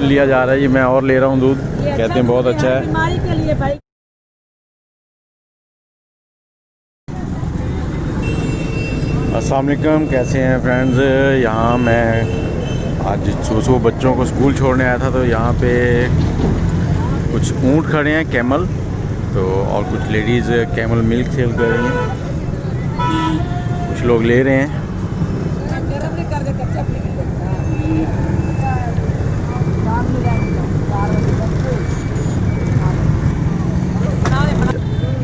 लिया जा रहा है। ये मैं और ले रहा हूँ दूध, कहते हैं बहुत अच्छा है। बीमारी के लिए भाई। अस्सलाम वालेकुम, कैसे हैं फ्रेंड्स। यहाँ मैं आज सुबह बच्चों को स्कूल छोड़ने आया था, तो यहाँ पे कुछ ऊँट खड़े हैं, कैमल, तो और कुछ लेडीज़ कैमल मिल्क सेल कर रही हैं, कुछ लोग ले रहे हैं।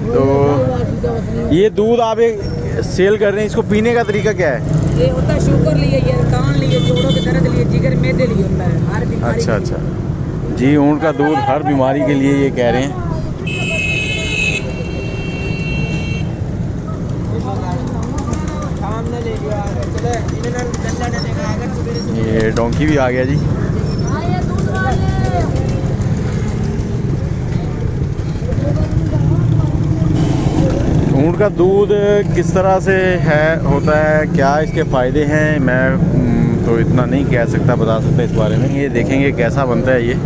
तो ये दूध आप सेल कर रहे हैं, इसको पीने का तरीका क्या है? ये होता है शुगर लिए, ये कान लिए, जोड़ों के दर्द लिए, जिगर मैदे लिए होता है, हर बीमारी। अच्छा अच्छा जी, ऊँट का दूध हर बीमारी के लिए ये कह रहे हैं। ये डोंकी भी आ गया जी। ऊँट का दूध किस तरह से होता है, क्या इसके फ़ायदे हैं, मैं तो इतना नहीं कह सकता, बता सकता इस बारे में। ये देखेंगे कैसा बनता है ये।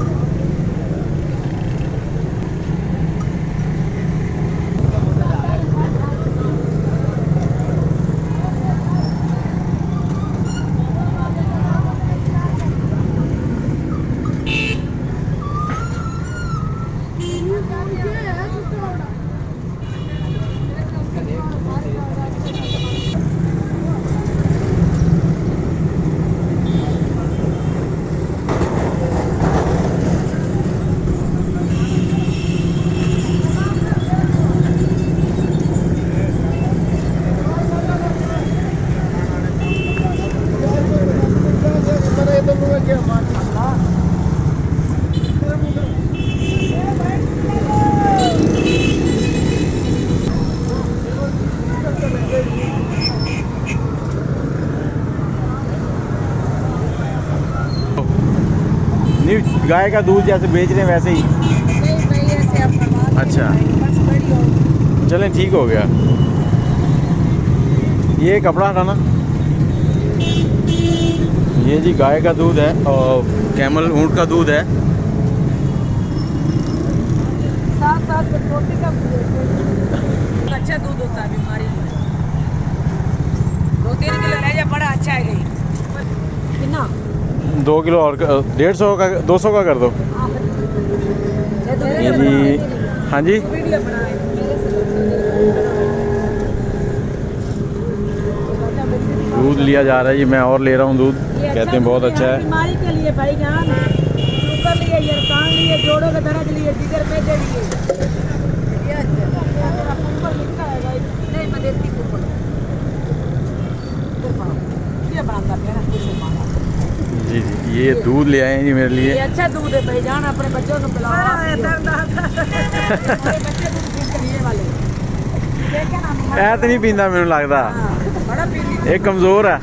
गाय का दूध जैसे बेच रहे हैं वैसे ही? नहीं ऐसे आप अच्छा, चलें ठीक हो गया। ये कपड़ा हटाना। ये जी गाय का दूध है और कैमल ऊँट का दूध है। साथ में रोटी का अच्छा दूध होता है बीमारी में। 2-3 किलो ले जा, बड़ा अच्छा है। कितना? 2 किलो और 150 का, 200 का कर दो। ये जी, हाँ जी। दूध लिया जा रहा है, ये मैं और ले रहा हूँ दूध, कहते हैं बहुत अच्छा है। बीमारी के लिए भाई जान, शुगर लिए, ये कान लिए, जोड़ों के दर्द लिए, जिगर मैदे लिए। जी जी, ये दूध ले आए हैं जी मेरे लिए। ये अच्छा दूध है भाई जान, अपने बच्चों को पिलाओ। ऐ तो नहीं पींदा, मैनू लगता ये कमजोर है।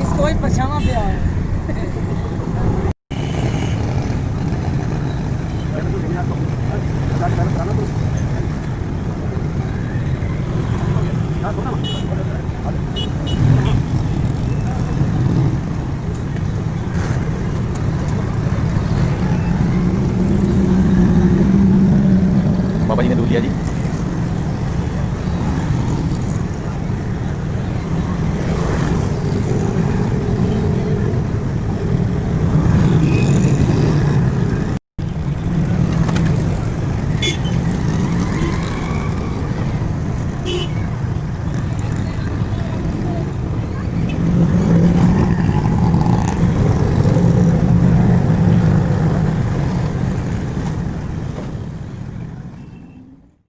इसको ही पछावा पे आया। बाबा जी ने दूध लिया जी।